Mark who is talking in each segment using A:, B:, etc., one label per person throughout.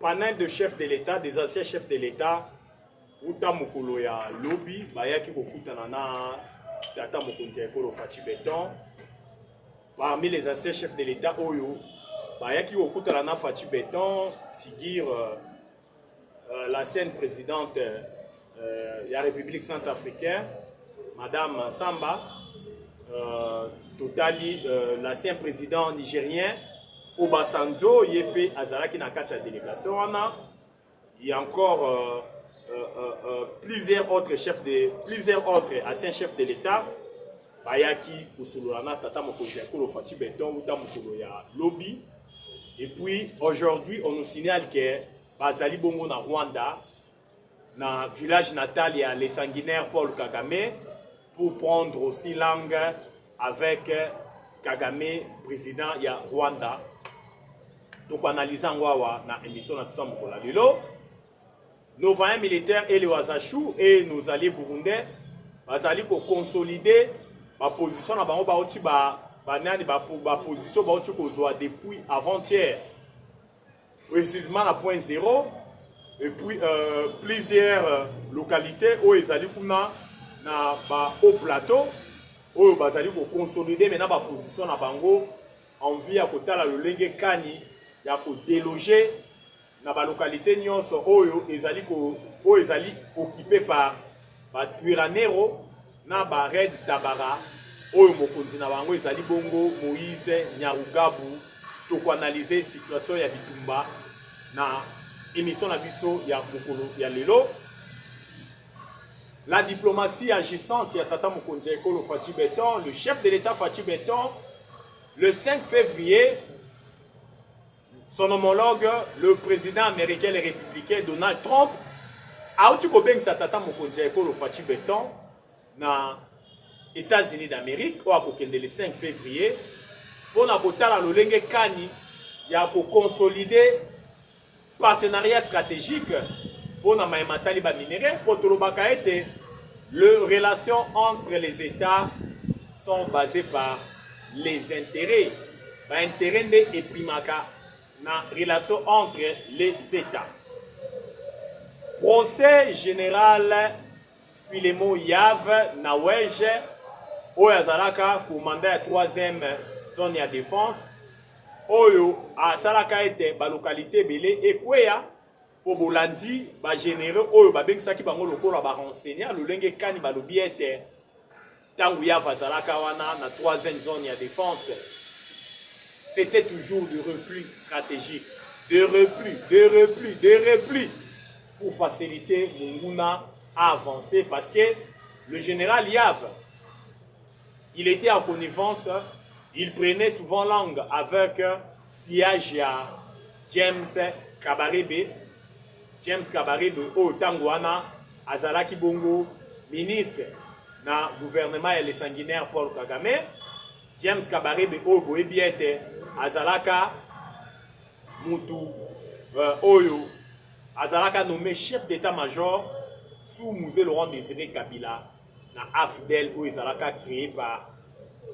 A: panel de chefs de l'État, des anciens chefs de l'État, uta mokolo ya lobby, bayaki kokutana na tata mokonzi ya ekolo Faci Beton. Parmi les anciens chefs de l'État, Oyo, bayaki kokutana na Faci Beton, figure l'ancienne présidente de la République centrafricaine, Madame Samba, l'ancien président nigérien, Obasanjo, Yepe Azaraki na kati ya délégation. Il y a encore plusieurs autres anciens chefs de l'État. Bayaki Kusulurana Tata Mokonzi Ekolo Faci Beton Uta Mokolo ya lobby. Et puis aujourd'hui on nous signale que Bazali Bongo na Rwanda, na village natal, il y a les sanguinaires Paul Kagame pour prendre aussi langue avec Kagame, président il y a Rwanda. Donc analysant Wawa na émission na Tsa Mokola Lilo. Nos voyants militaires et les Wazachou et nos alliés burundais bazali ko consolider ma position na bango baoti ba position baoti ko zoa depuis avant-hier. Précisément la point 0 et puis plusieurs localités où ezali kuna na ba au plateau où bazali ko consolider maintenant ba position na bango en vue à kotala le lenge kani ya ko déloger na ba localité nyonso oyo ezali occupé par ba Twiranero na ba Red Tabara oyo mokonzi na bango ezali bongo Moïse Nyarugabu to ko analyser situation ya bitumba na émission na biso ya mokolo ya lelo. La diplomatie agissante ya tata mokonzi Ekolo Faci Beton, le chef de l'État Faci Beton, le 5 février, son homologue, le président américain et républicain Donald Trump, a eu sa tata mokonzi Ekolo Faci Beton na États-Unis d'Amérique, au le 5 février, pour na kotala lolenge kani ya ko consolider partenariat stratégique pour na maïmatali ba minéraux pour tolobaka ete les relations entre les États sont basées par les intérêts. Ba intérêt de eprimaka na relation entre les États. Procès général Filemon Yav Nawej Oyazalaka pour mandat à 3e zone de défense. Oyo a salaka ete ba localité belé et kwea pour bolandi ba généraux oyo ba bengisaki bango lokola ba renseigner lolenge kani ba lobi ete tangu Yav azalaka wana na 3e zone de défense. C'était toujours de repli stratégique, de repli pour faciliter Munguna à avancer parce que le général Yav, il était en connivence, il prenait souvent langue avec siège à James Kabarebe, au Tangwana, Azalaki Bongo, ministre na gouvernement et les sanguinaires Paul Kagame, James Kabarebe au Boebiete, Azalaka Moutou Oyo, Azalaka nommé chef d'état-major sous Mouzé Laurent Désiré Kabila, na AFDEL ou Azalaka créé par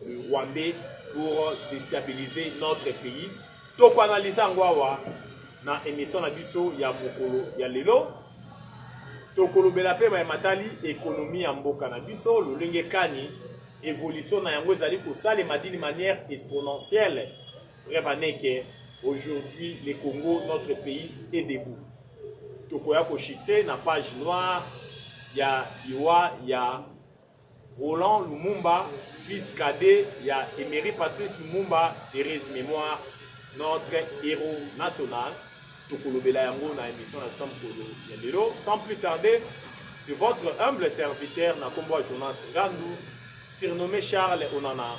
A: le Rwandais pour déstabiliser notre pays. Donc analyser ngwawa na émission na biso ya mokolo ya lelo. Tokolo belape ma matali économie ya mboka na biso lolenge kani évolution na yango ezali ko salema d'une manière exponentielle. Bref, aujourd'hui, le Congo, notre pays, est debout. Tokoya Koshite, na page noire, il y a Iwa, il y a Roland Lumumba, fils cadet, il y a Emery Patrice Lumumba, Thérèse Mémoire, notre héros national. Tokolo Bela Yango, na émission na Samkolo Yandelo. Sans plus tarder, c'est votre humble serviteur, Nakombo Jonas Randou, surnommé Charles Onana.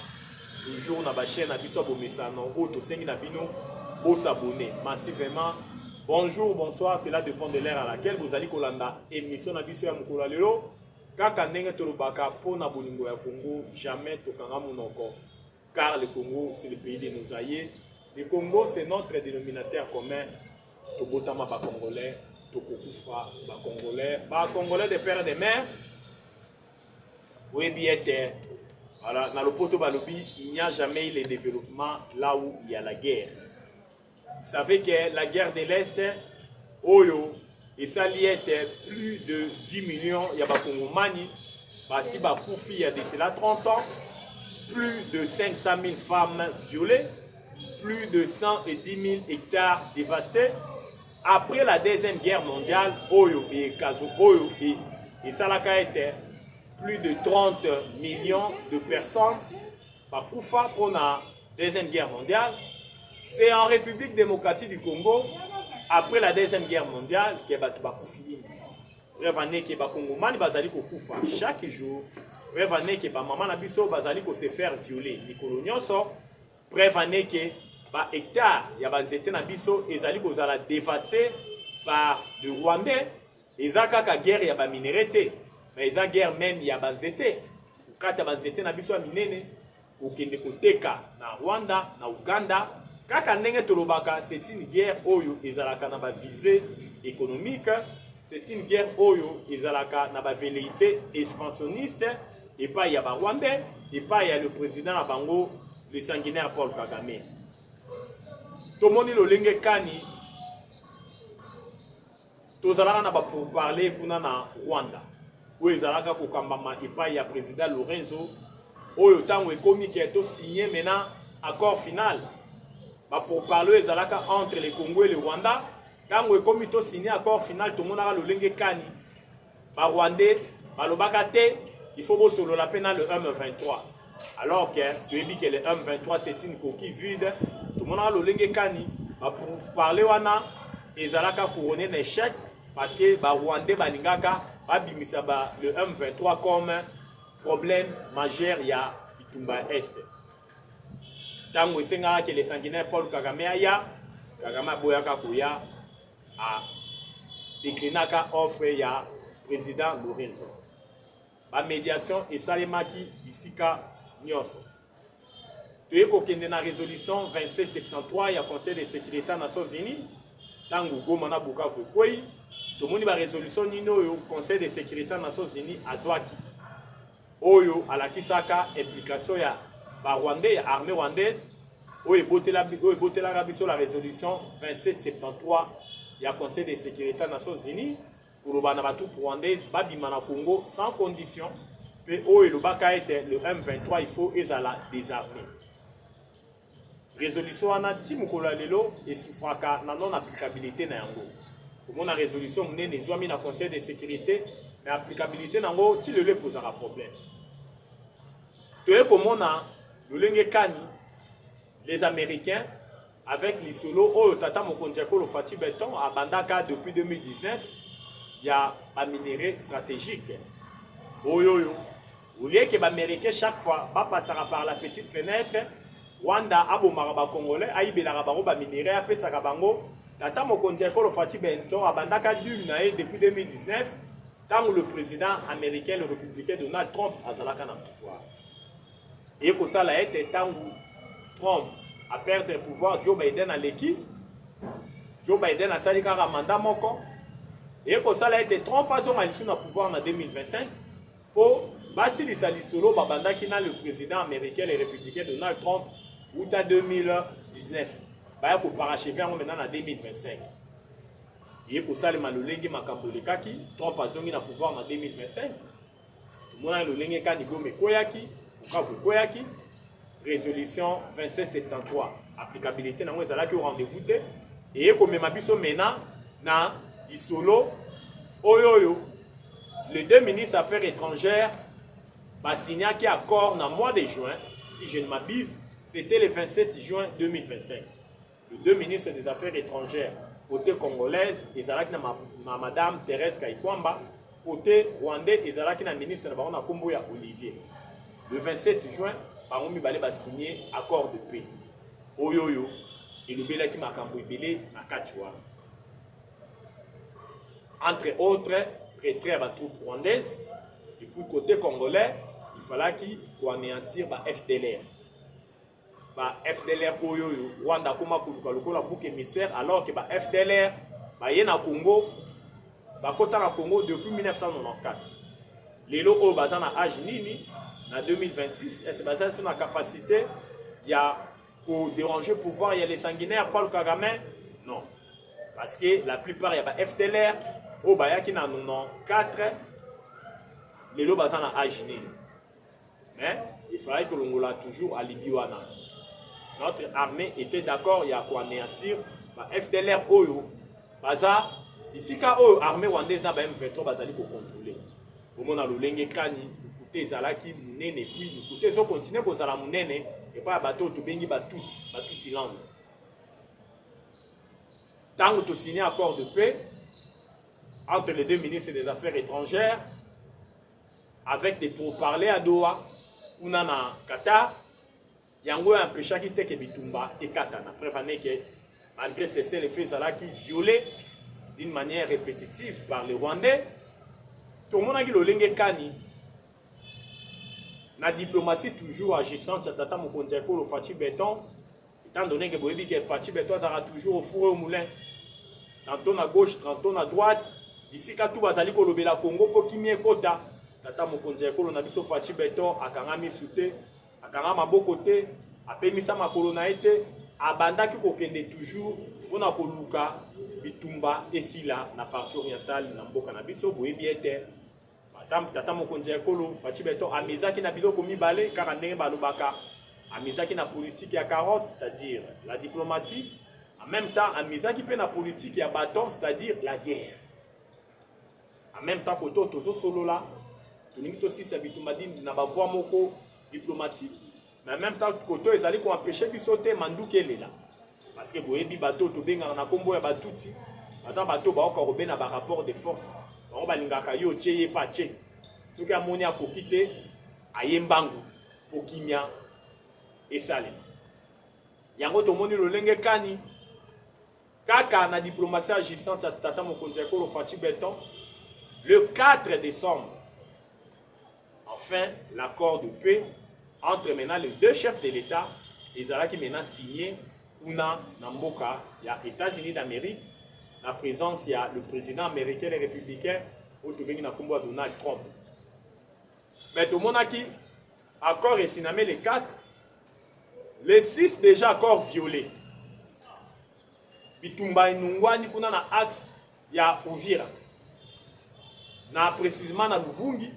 A: Toujours na ba chaîne na biso bomesano auto sengi na bino au s'abonner massivement. Bonjour, bonsoir, cela dépend de l'heure à laquelle vous allez kolanda émission na biso ya mokolo lelo kaka ndenge tolobaka pona bolingo ya Congo jamais tokanga monoko car le Congo c'est le pays de nos aïeux. Le Congo c'est notre dénominateur commun. Tobotama ba congolais, tokokufa ba congolais de père et de mère. Oui bien terre. Voilà, dans le poto balobi, il n'y a jamais eu le développement là où il y a la guerre. Vous savez que la guerre de l'Est Oyo, et ça y était plus de 10 millions, il y a pas Congomani, si Bakoufi, il y a de cela 30 ans, plus de 500 000 femmes violées, plus de 110 000 hectares dévastés. Après la Deuxième Guerre mondiale, Oyo et Kazo, Oyo et Salaka était plus de 30 millions de personnes par Koufa pour la Deuxième Guerre mondiale. C'est en République démocratique du Congo, après la Deuxième Guerre mondiale, que Bakoufi. Prévenez que Bakongomani bazali ko Koufa chaque jour. Prévenez que maman na biso bazali ko se faire violer. Nikolo nyonso. Prévenez que ba hectare ya banzete na biso ezali ko zala dévasté par le Rwandais. Ezaka ka guerre ya ba minerais. Mais eza guerre même ya banzete. Ukata banzete na biso minene okende koteka na Rwanda, na Uganda. Kaka ndenge tolobaka, c'est une guerre oyo ezalaka na ba visée économique. C'est une guerre oyo ezalaka na ba velléité expansionniste et pas il y a ba Rwandais et pas il y a le président na bango le sanguinaire Paul Kagame. Tomoni lolenge kani tozalaka na ba pour parler kuna na Rwanda. Oyo ezalaka ko kambama et pas il y a président Lorenzo oyo tango ekomi ke to signé maintenant accord final. Ba pour parler ezalaka entre le Congo et le Rwanda. Tango ekomi to signé accord final tout le monde a lolenge kani ba Rwandais ba lobaka te il faut solo la peine le M23 alors que tu dis que le M23 c'est une coquille vide tout le monde a lolenge kani ba pour parler wana ezalaka couronner l'échec parce que ba Rwandais balingaka ba bimisa ba le M23 comme problème majeur ya Itumba Est. Tango esenga que les sanguinaires Paul Kagame aya Kagame boyaka koya a déclinaka offre ya président Lorenzo. La médiation et salemaki bisika nyonso. Tu kokende na résolution 2773 ya Conseil de sécurité des Nations Unies. Tango goma na Bukavu kwei, to moni ba résolution nino yo Conseil de sécurité des Nations Unies azwaki. Oyo alakisaka implication ya ba Rwandais ya armée rwandaise. Oyo botela biso la résolution 2773 il y a Conseil de sécurité des Nations Unies pour le tout rwandaise babima na Congo sans condition mais oh le baka était le M23 il faut ezala désarmer résolution ana timukola lelo et souffraka na non applicabilité na yango pour la résolution menée zoami na Conseil de sécurité mais applicabilité nango ti le posera problème to comment na lolenge kani les Américains avec l'isolo au tata mokondiako le Fati Beton à Bandaka depuis 2019 il y a un minerai stratégique oyoyo au lieu que les Américains chaque fois pas passer par la petite fenêtre Rwanda abomaka ba Congolais aibelaka bango ba minerai apesaka bango tata mokondiako le Fati Beton à Bandaka depuis 2019 tant le président américain le républicain Donald Trump azalaka na pouvoir et que ça l'a été tant Trump à perdre le pouvoir Joe Biden à l'équipe. Joe Biden a sali kaka mandat moko. Et que ça a été Trump a son alisson à pouvoir en 2025 pour basilisa lisolo babanda qui n'a le président américain et républicain Donald Trump ou à 2019. Bah pour parachever maintenant en 2025. Et que ça le malolengi makambo le kaki Trump a zongi na pouvoir en 2025. Tout le monde a le lengi kani go me koyaki, ou koyaki. Résolution 2773 applicabilité nango ezalaki au rendez-vous te et comme mabiso maintenant na isolo oyoyo les deux ministres affaires étrangères ba signé qui accord dans mois de juin si je ne m'abuse c'était le 27 juin 2025 les deux ministres des affaires étrangères côté congolaise ezalaki na madame Thérèse Kaikwamba côté rwandais ezalaki na ministre na bango na kombo ya Olivier le 27 juin bango mibale ba signé accord de paix oyoyo elobelaki makambo ebele na kati wana entre autres retrait ya batroupes rwandaises et puis côté congolais il fallait qu'on anéantir ba FDLR oyoyo Rwanda akoma koluka lokola bouc émissaire alors que ba FDLR baye na Congo bakota na Congo depuis 1994 lelo oyo baza na âge nini en 2026, est-ce basé sur la capacité il y a pour déranger pouvoir il y a les sanguinaires Paul Kagame non Parce que la plupart, il y a FDLR, au Bayaki na 94, les lots basés en Agini. Mais il fallait que l'on l'a toujours à Libiwana. Notre armée était d'accord, il y a quoi anéantir. FDLR, Oyo, Baza, ici, quand l'armée rwandaise n'a pas M23, Bazali pour contrôler. Au moment où l'Olenge Kani, nous coûtons Zalaki, Mounene, et puis nous coûtons, ils continuent pour Zala Mounene, et pas à bateau, tout béni, Batouti Land. Tant que tu signes un accord de paix entre les deux ministres des Affaires étrangères, avec des pourparlers à Doha, ou na Qatar, il y a un péché qui était que Bitumba et Katana. Prévenez que malgré ces faits qui violés d'une manière répétitive par les Rwandais, tout le monde a dit le Kani. La diplomatie toujours agissante, c'est Tata Mokondiako, le Fatih Béton, étant donné que Fatih Béton sera toujours au four et au moulin. Tantôt à gauche, tantôt à droite. Ici, quand tout va aller au Congo, pour qui m'y kota. Tata Mokondiako, on a vu ce Fatih Béton, à Kangami Souté, à Kangama Bokote, à Pemisa Makolonaete, à Banda qui kokende toujours, on a Koluka, Bitumba, et Sila, na partie orientale, Nambo Kanabiso, Boébiete. Tata Mokondiako, Fatih Béton, à Mizaki Nabilo Komi Balé, Karandé Balobaka, à Mizaki na politique à carotte, c'est-à-dire la diplomatie. En même temps, à Mizaki peut na politique à bâton, c'est-à-dire la guerre. En même temps, Koto Tozo Solo là, Tonimito aussi Sabitumadine n'a pas voix moko diplomatique. Mais en même temps, Koto est allé pour empêcher qu'il saute Mandouke là. Parce que vous avez bateau, tu benga na combo ya batouti. Par exemple, bateau ba encore robé na ba rapport de force. On va lingaka yo tcheye pa tche. Ce qui a moni a kokite ayembangu pokimia et salé. Yango to moni lo lenge kani. Kaka na diplomatie agissante à Tata Mokondiako le Fatih Béton. Le 4 décembre, enfin, l'accord de paix entre maintenant les deux chefs de l'État, ils ont maintenant signé Una Namboka, il y a États-Unis d'Amérique, la présence, il y a le président américain et républicain, Donald Trump. Mais tout le monde a qui accord est signé les 4, les 6 déjà accords violés. Bitumba Inungwani, kuna na axe, il y a Uvira. Na précisément na Luvungi,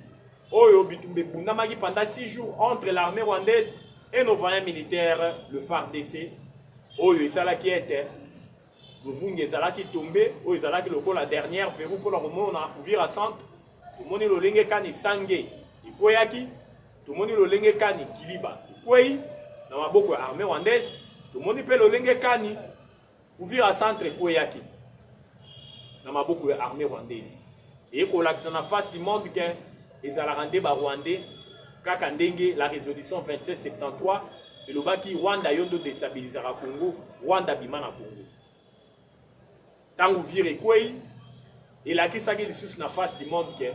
A: Oyo Bitumbe Bundamagi pendant 6 jours entre l'armée rwandaise et nos voyants militaires, le FARDC. Oyo Isala qui était Luvungi Isala qui tombé, Oyo Isala qui le la dernière verrou pour le moment on a Uvira centre. Tout le monde le lenge kani Sangé, Ipoyaki, tout le monde le lenge kani Kiliba, Ipoyi, dans ma beaucoup armée rwandaise, tout le monde peut le lenge kani Uvira centre Ipoyaki, dans ma beaucoup armée rwandaise. Et pour l'accent en face du monde que les Rwandais Rwandais, Kakandenge, la résolution 2773, et le bas qui Rwanda yondo déstabilisera Congo, Rwanda bimana Congo. Tant que vire quoi, et là qui s'agit de sous la face du monde que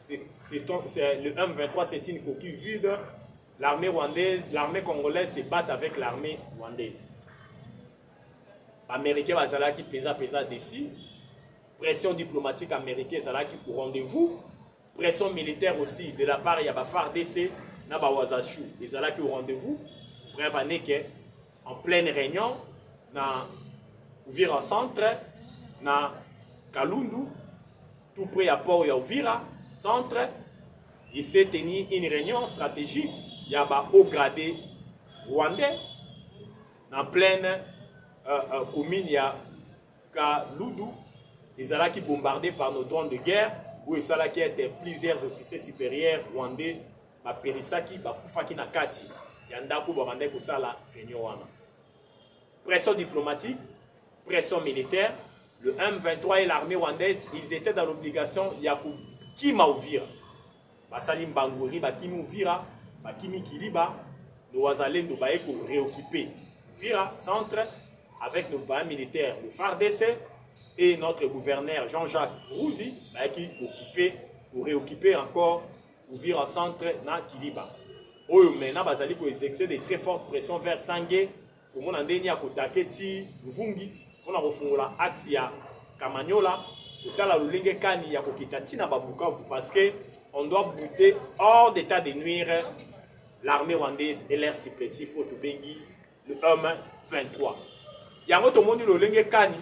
A: c'est le M23, c'est une coquille vide. L'armée rwandaise, l'armée congolaise se bat avec l'armée rwandaise. Américain Bazala qui pesa d'ici. Pression diplomatique américaine, ça là qui pour rendez-vous. Pression militaire aussi de la part de la FARDC, Naba Wazachou, ils sont là qui au rendez-vous. Bref, en pleine réunion, na Uvira centre, na Kalundu, tout près à Port Uvira centre, il s'est tenu une réunion stratégique. Il y a un haut gradé rwandais, en pleine commune, il y a Kalundu. Ils ont qui bombardés par nos drones de guerre, où ils sont là qui étaient plusieurs officiers supérieurs rwandais, Perisaki, Kufaki Nakati, Yandaku Bamande Kusala, Réunion. Pression diplomatique, pression militaire, le M23 et l'armée rwandaise, ils étaient dans l'obligation, Yakou Kima Uvira, Basalim Bangouri, Bakimi Uvira, Bakimi Kiliba, nous allons nous réoccuper Uvira, centre, avec nos voyants militaires, le FARDC, et notre gouverneur Jean-Jacques Rouzi qui occupé pour réoccuper encore Uvira centre na Kiliba. Oyo maintenant bazali ko exercer de très fortes pressions vers Sangé pour mon andeni akotake ti Luvungi on a refongola axe ya Kamanyola totala lolenge kani ya kokita tina babuka parce que on doit buter hors d'état de nuire l'armée rwandaise et l'air supplétif au Tubengi le M23. Yango to moni lolenge kani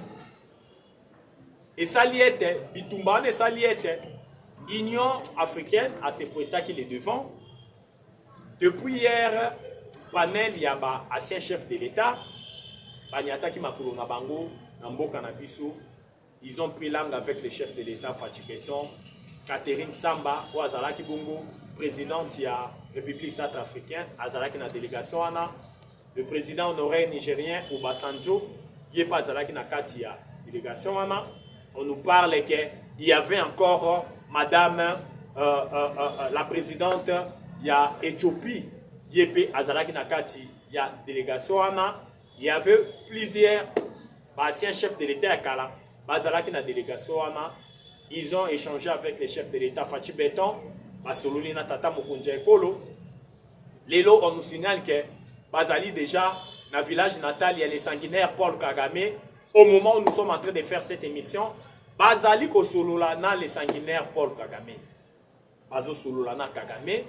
A: Et ça liette, Bitumba, et ça liette, Union africaine, à ce point qu'il est devant. Depuis hier, panel, il y a un ancien chef de l'État, Banyata qui m'a couru na bango, Namboka na biso. Ils ont pris langue avec le chef de l'État, Fatih Beton, Catherine Samba, ou Azalaki Bongo, présidente de la République centrafricaine, Azalaki na délégation, le président honoraire nigérien, Obasanjo, il n'est pas Azalaki na kati ya délégation. On nous parle qu'il y avait encore madame, la présidente, il y a Éthiopie, Yépe Azalaki na kati ya délégation. Il y avait plusieurs anciens chefs de l'État à Kala. Bazalaki na délégation, ils ont échangé avec les chefs de l'État, Fatih Beton, Basololi na Tata Mokonja Ekolo. Lélo, on nous signale que Bazali déjà, dans le village natal, il y a les sanguinaires Paul Kagame. Au moment où nous sommes en train de faire cette émission, Bazali ko solola na les sanguinaires Paul Kagame. Bazo solola na Kagame,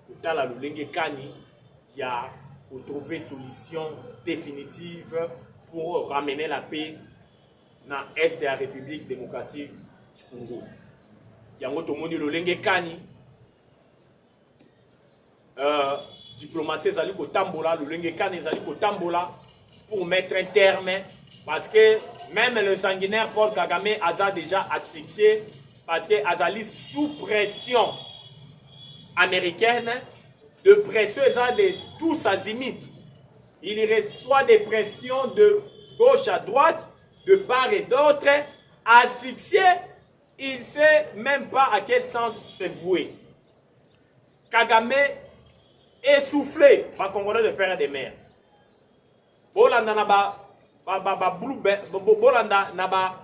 A: utala lulenge kani, il y a pour trouver solution définitive pour ramener la paix dans l'Est de la République démocratique du Congo. Yango tomoni lolenge kani diplomatie zali ko tambola lolenge kani zali ko tambola pour mettre un terme parce que même le sanguinaire Paul Kagame a déjà asphyxié parce que azali sous pression américaine, de pression de tous azimuts. Il reçoit des pressions de gauche à droite, de part et d'autre, asphyxié, il ne sait même pas à quel sens se vouer. Kagame essoufflé, va Congolais de père et de mère. Bolanda naba Bolanda naba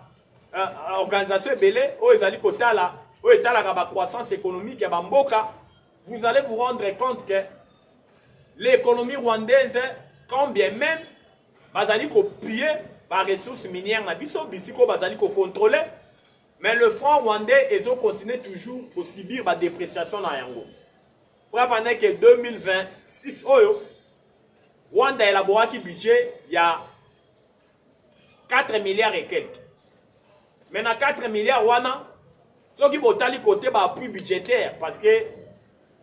A: organisation belé, o ezali kotala, o etala kaba croissance économique ya bamboka, vous allez vous rendre compte que l'économie rwandaise, quand bien même, bazali ko piller par ressources minières na biso bisiko bazali ko contrôler, mais le franc rwandais ils ont continué toujours à subir la dépréciation na yango. Bref, en est que 2026 oyo Rwanda élaboré qui budget il y a 4 milliards et quelques. Maintenant 4 milliards wana ceux qui botali côté ba appui budgétaire parce que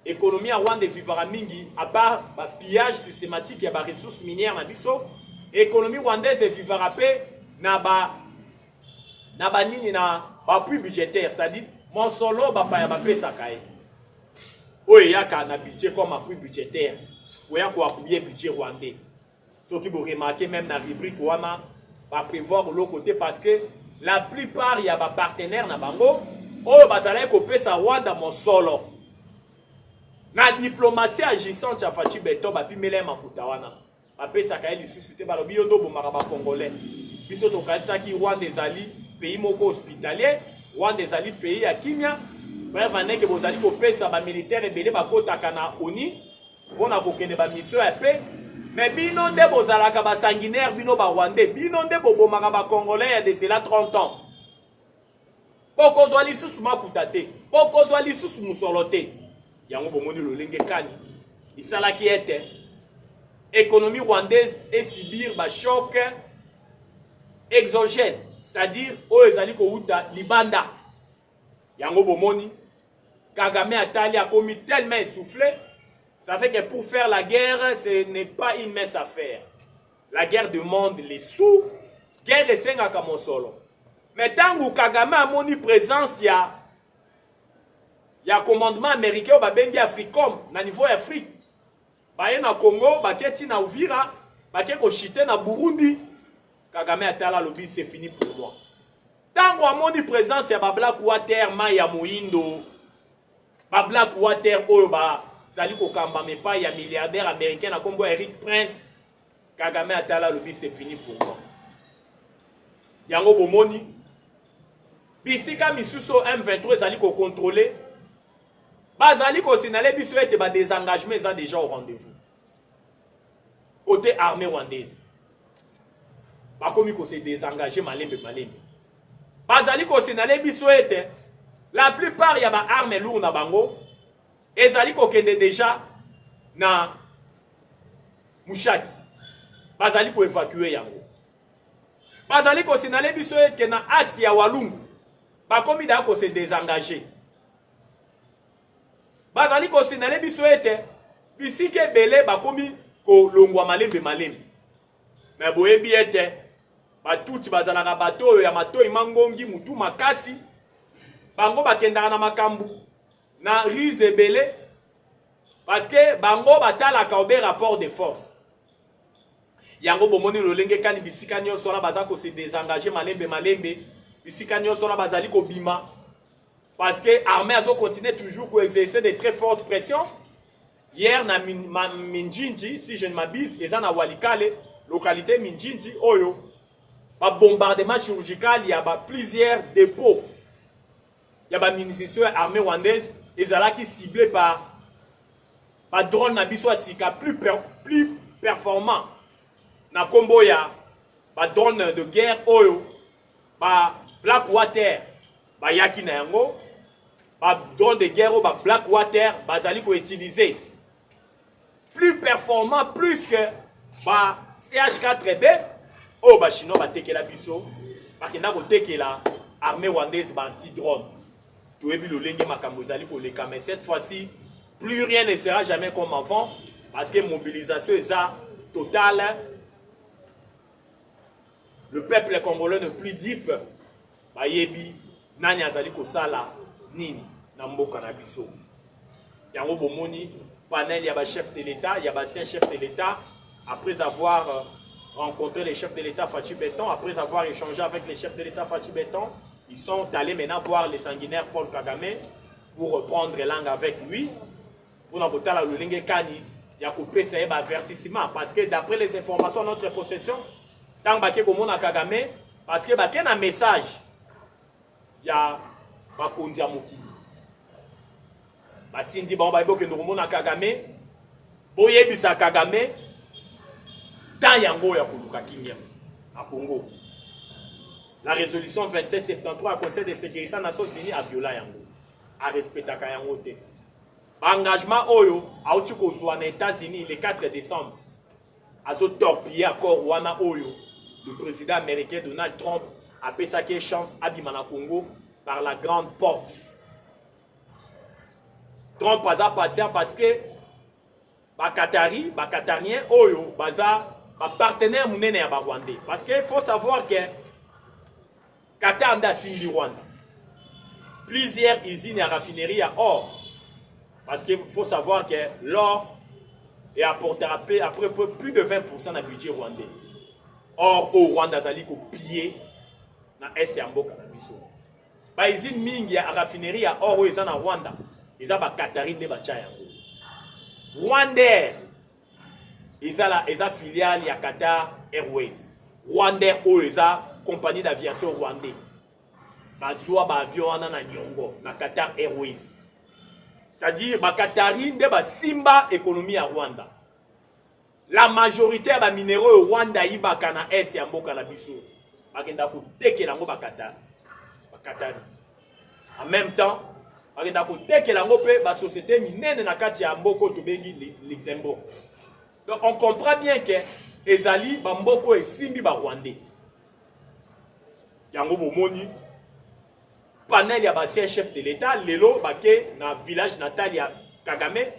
A: l'économie à Rwanda vivra mingi à part le pillage systématique et les ressources minières na biso, l'économie rwandaise vivra peu na ba nini na appui budgétaire, c'est-à-dire mon solo ba pa ya ba pesa kai. Oye yaka na budget comme appui budgétaire. Oya ko appuyer budget rwandais. Ce qui vous remarquez même dans la rubrique wana va prévoir de l'autre côté parce que la plupart il y a ba partenaires na bango oyo bazala ko pesa Rwanda mon solo. Na diplomatie agissante ya Fatih Beton bapi mele makuta wana bapesa ka lisusu te balobi yo ndo bomaka ba congolais biso tokanisa ki Rwanda ezali pays moko hospitalier, Rwanda ezali pays ya kimia bref aneke bozali kopesa ba militaire ebele bakotaka na ONU mpona kokende ba mission ya paix mais bino nde bozalaka ba sanguinaire bino ba Rwandais bino nde bobomaka ba congolais ya de cela 30 ans bokozwa lisusu makuta te bokozwa lisusu musolo te. Yango bomoni lolenge kani isala ki ete économie rwandaise et subir ba choc exogène, c'est-à-dire o ezali ko uta libanda. Yango bomoni Kagame atali a commis tellement essoufflé, ça fait que pour faire la guerre ce n'est pas une mince affaire. La guerre demande les sous, guerre de senga comme solo. Mais tant que Kagame a moni présence il y a un commandement américain au Bengi Africom, na niveau Afrique. Baye na Congo, baketi na Uvira, baketi ko chité na Burundi. Kagame atala lobi c'est fini pour moi. Tant qu'on a mon présence ya babla Water Maya Moindo. Babla Water oyo ba zali ko kamba me pa ya milliardaire américain na Congo Eric Prince. Kagame atala lobi c'est fini pour moi. Yango bomoni bisika misuso M23 zali ko contrôler. Bazali ko sinale biso ete ba désengagement ça déjà au rendez-vous. Côté armée rwandaise. Ba komi ko se désengager malembe. Bazali ko sinale biso ete la plupart ya ba armes lourdes na bango ezali ko kende déjà na Mushaki. Bazali ko évacuer yango. Bazali ko sinale biso ete na axe ya Walungu. bakomi da ko se désengager. Bazali ko sinale biso ete bisike belé bakomi ko longwa malembe malembe. Mais boyebi ete batuti bazalaka bato ya matoi mangongi mutu makasi bango bakendaka na makambu na rise belé parce que bango batalaka obe rapport de force. Yango bomoni lolenge kani bisika nyonso na baza ko se désengager malembe malembe bisika nyonso na bazali ko bima parce que l'armée a continué toujours à exercer de très fortes pressions. Hier na Minjinji, si je ne m'abuse, ils en a Walikale, localité Minjinji, oyo, un bombardement chirurgical, il y a plusieurs dépôts. Il y a des munitions armées rwandaises, ils sont là qui ciblés par drone Nabiswa Sika plus performant. Na combo ya drone de guerre oyo, Blackwater, yaki na yango, drone de guerre ou Blackwater, bazali ko utiliser plus performant plus que CH4B oh chinois ba tekela biso bakenda ko tekela armée rwandaise anti drone to ebi lolenge makambo zali ko leka mais cette fois-ci plus rien ne sera jamais comme avant parce que mobilisation est totale. Le peuple congolais ne plus deep ba yebi nani azali ko sala nini na mboka na biso yango bomoni panel ya ba chef de l'État, il y a ancien chef de l'État après avoir rencontré les chefs de l'État Fachi Beton, après avoir échangé avec les chefs de l'État Fachi Beton, ils sont allés maintenant voir les sanguinaires Paul Kagame pour prendre langue avec lui pour n'abota la lolenge kani ya coupé c'est un avertissement parce que d'après les informations de notre possession tant baké comme na Kagame parce que baké na message ya bakondia mokili batindi bon ba iboke ndomo na Kagame boyebisa Kagame tant yango ya koluka kimia à Congo. La résolution 2773 du Conseil de sécurité des Nations Unies a violé yango a respecté yango te engagement oyo auti ko zwa na États-Unis le 4 décembre azo torpiller accord wana oyo le président américain Donald Trump a fait sa chance à Bimana Congo par la grande porte. Trump a passé parce que Qatarien, Oyo, Baza, partenaire mounene ya Rwandais. Parce qu'il faut savoir que Qatar a signé Rwanda. Plusieurs usines et raffineries à or. Parce qu'il faut savoir que l'or est apporté après plus de 20% du budget rwandais. Or, au Rwanda, Zali ko pillé na est ya mboka na biso. Ba usine mingi ya raffinerie ya or eza na Rwanda. Eza ba Qatari nde ba tia yango. Rwandair eza filiale ya Qatar Airways. Rwandair o eza compagnie d'aviation rwandais. Bazwa ba avion wana na Nyongo na Qatar Airways. C'est-à-dire ba Qatari nde ba simba économie ya Rwanda. La majorité ya ba minéraux au Rwanda ibaka na est ya mboka na biso. Bakenda ko tekela ngo ba Qatar. Ba Qatar. En même temps, bakenda ko tekela ngo pe ba société minene na kati ya mboko to bengi Luxembourg. Donc on comprend bien que ezali ba mboko esimbi ba Rwandais. Yango bomoni panel ya basien chef de l'État lelo baké na village natal ya Kagame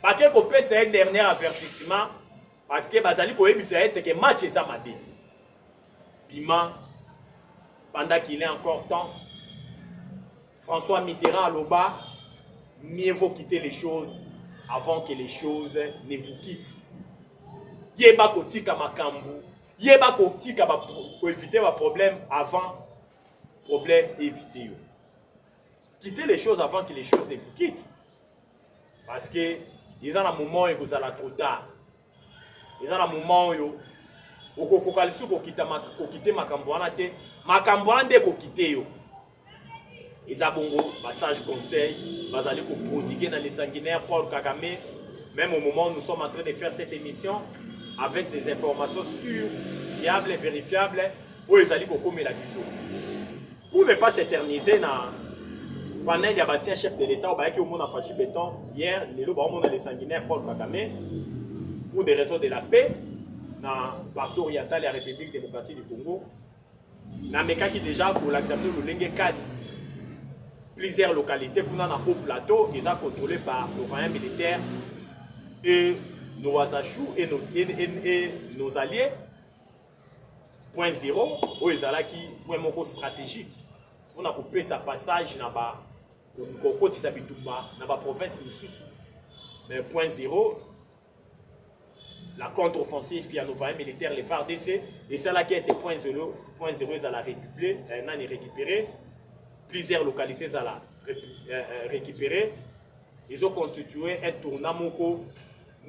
A: baké ko pesa un dernier avertissement parce que bazali ko yebisa ete que match eza mabe. Bima pendant qu'il est encore temps François Mitterrand aloba mieux vaut quitter les choses avant que les choses ne vous quittent. Yeba ko tika makambu yeba ko tika ba ko éviter ba problème avant problème éviter yo. Quitter les choses avant que les choses ne vous quittent. Parce que ils ont un moment où ils sont trop tard. Ils ont un moment où ils quitter Makambouana te. Makambouana de quitter yo. Ils ont bongo passage conseil. Ils allaient prodiguer dans les sanguinaires Paul Kagame. Même au moment où nous sommes en train de faire cette émission avec des informations sûres, fiables et vérifiables, où ils allaient comme la biso. Pour ne pas s'éterniser dans panel ya basien chef de l'État qui au monde a Fachi Beton hier les lots on a les sanguinaires Paul Kagame pour des raisons de la paix dans partie orientale de la République démocratique du Congo na meka qui déjà pour l'examiner le lenge kani plusieurs localités qu'on a dans le plateau, ils sont contrôlés par nos voyants militaires et nos Azachou et nos alliés. Point zéro, où ils sont là qui point moko stratégique. On a coupé sa passage dans la province Moussous. Mais point zéro, la contre-offensive via nos voyants militaires, les FARDC, et c'est là qui a été point zéro, ils ont récupéré. Plusieurs localités à la récupérer. Ils ont constitué un tournant moko,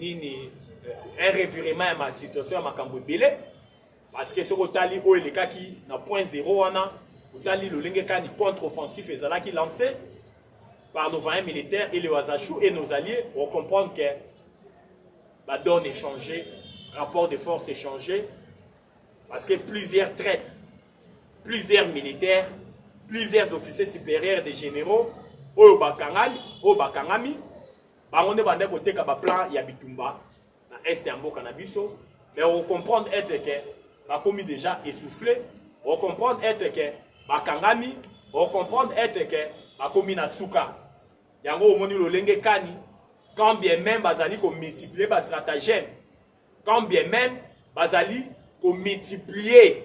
A: un revirement à ma situation à ma cambouille. Parce que ce Otali, où il est qui n'a point zéro, Otali, le Lingekani contre-offensif, et là qui lancé par nos voyants militaires et les Ouazachou et nos alliés, on comprend que la donne est changée, rapport de force est changé, parce que plusieurs traîtres, plusieurs militaires, plusieurs officiers supérieurs des généraux, au Bakangami, on est vendé côté ka plan Yabitumba, dans l'est de Mboka-Nabiso, mais on comprend être que Bakomi déjà essoufflé, on comprend être que Bakangami, on comprend être que Bakomi Nasuka, yango omoni lo lenge kani, quand bien même Bazali ko multiplier bas stratagème, quand bien même Bazali ko multiplier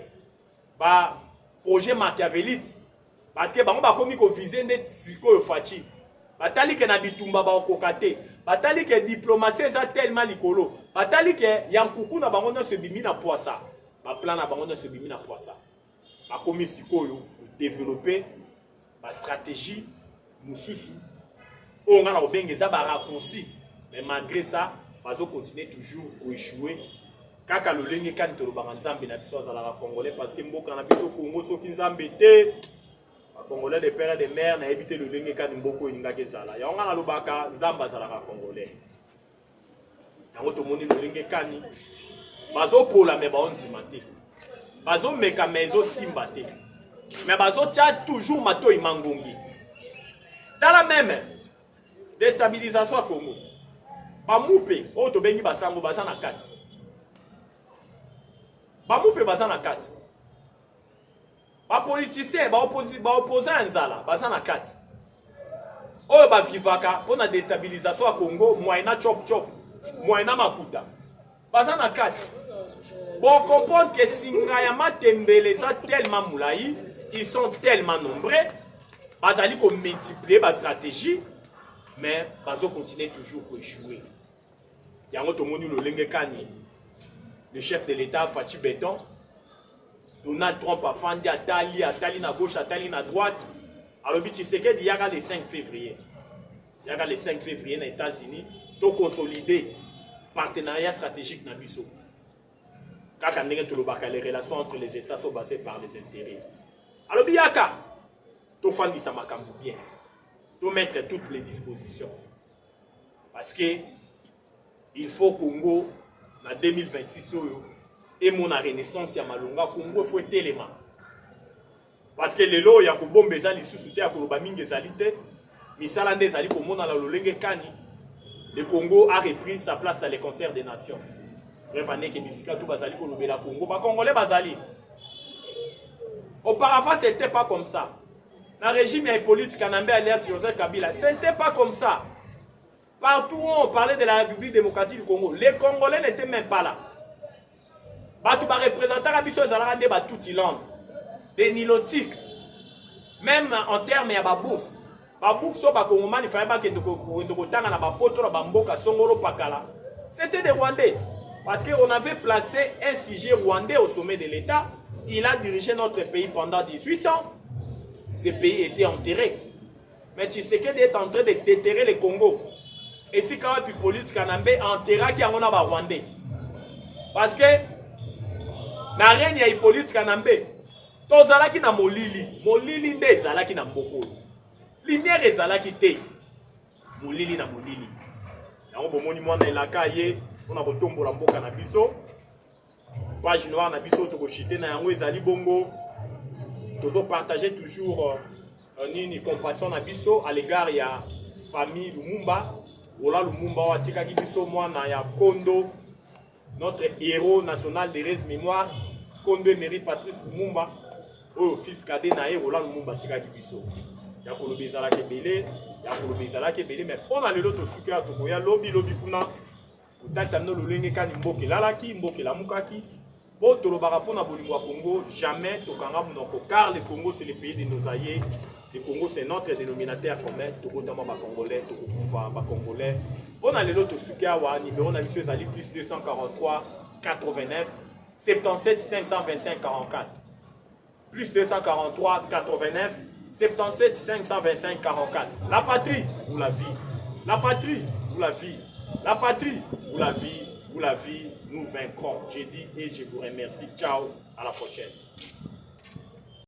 A: ba projet machiavélite. Parce que bango bakomi ko viser net siko fachi. Batali ke na bitumba ba okokate. Batali ke diplomatie eza tellement likolo. Batali ke yankuku na bango na se bimi na poisa. Ba plan na bango na se bimi na poisa. Bakomi sikoyo développer ba stratégie mususu. O nga na obengeza ba raccourci. Mais malgré ça, bazo continuer toujours à échouer. Kaka lo lenge kan to ba nzambe na biso za la congolais parce que mboka na biso Congo so kinzambe te. Congolais de père et de mère n'a évité le lingue quand Mboko ingake zala. Ya ngana lobaka nzamba zala ka congolais. Yango to moni le lingue kani. Bazo pola me ba ondimate. Bazo meka mezo simbate. Mais bazo tia toujours mato imangongi. Dans la même déstabilisation à Congo. Ba moupe o to bengi basango bazana 4. Ba moupe bazana 4. Ba politicien, ba opposant nzala, baza na 4. Oyo ba vivaka pour la déstabilisation à Congo, moyena chop chop, moyena makuta. Baza na 4. Bon comprendre que Singayama Tembele za tellement moulaï, ils sont tellement nombreux, bazali ko multiplier ba stratégie, mais bazo continuer toujours pour échouer. Yango to moni lo lenge kani. Le chef de l'État Fachi Béton Donald Trump a fandi Atali na gauche, Atali na droite. Alors, Tshisekedi, il y a le 5 février. Il y a le 5 février aux États-Unis. Pour consolider le partenariat stratégique dans Bisso. Quand les relations entre les États sont basées par les intérêts. Alors, il y a tout fandi ça m'a bien. Tout mettre toutes les dispositions. Parce que il faut Congo, en 2026, et mon renaissance ya malonga Congo faut téléma parce que les lois ya ko bombe zali susute ya koloba mingi zalité misala nde zali ko mona la lolenge kani le Congo a repris sa place dans les concerts des nations revané que bisika tout bazali ko lobela Congo ba congolais bazali auparavant c'était pas comme ça dans le régime politique Kanambe alias Joseph Kabila c'était pas comme ça partout où on parlait de la République démocratique du Congo les Congolais n'étaient même pas là. Batou ba représentant à biso ezalaka nde ba tout ilande des nilotiques même en termes ya ba bourse so ba kongomani fallait pas que ndoko tanga na ba poto na ba mboka songolo pakala c'était des Rwandais parce que on avait placé un sujet rwandais au sommet de l'État. Il a dirigé notre pays pendant 18 ans. Ce pays était enterré. Mais Tshisekedi est en train de déterrer le Congo. Et si quand même politique Kanambe enterra qui a on a ba Rwandais parce que na règne ya Hippolyte Kanambe tozalaki na molili nde ezalaki na mboko lumière ezalaki te molili na molili yango bomoni mwana elaka ye mpona kotombola mboka na biso page noire na biso tokoshite na yango ezali bongo tozopartage toujours nini compassion na biso à l'égard ya famille Lumumba Ola Lumumba oyo atikaki biso mwana ya Kondo notre héros national de res mémoire, Kondo Emery Patrice Lumumba, au fils cadet na Roland Lumumba tika kibiso. ya koloba ezalaki ebele ya koloba ezalaki ebele mais mpona lelo tosuki ya tokoya lobi kuna kotalisa bino lolenge kani mboka elalaki mboka elamukaki mpo tolobaka mpona bolingo ya Congo jamais tokanga monoko car le Congo c'est le pays de nos aïeux. Le Congo c'est notre dénominateur commun tokotama bakongolais tokokufa bakongolais mpona lelo tosuki awa numéro na biso ezali plus 243 89 77 525 44 plus 243 89 77 525 44. La patrie ou la vie, la patrie ou la vie, la patrie ou la vie, ou la vie, nous vaincrons. Je dis et je vous remercie. Ciao, à la prochaine.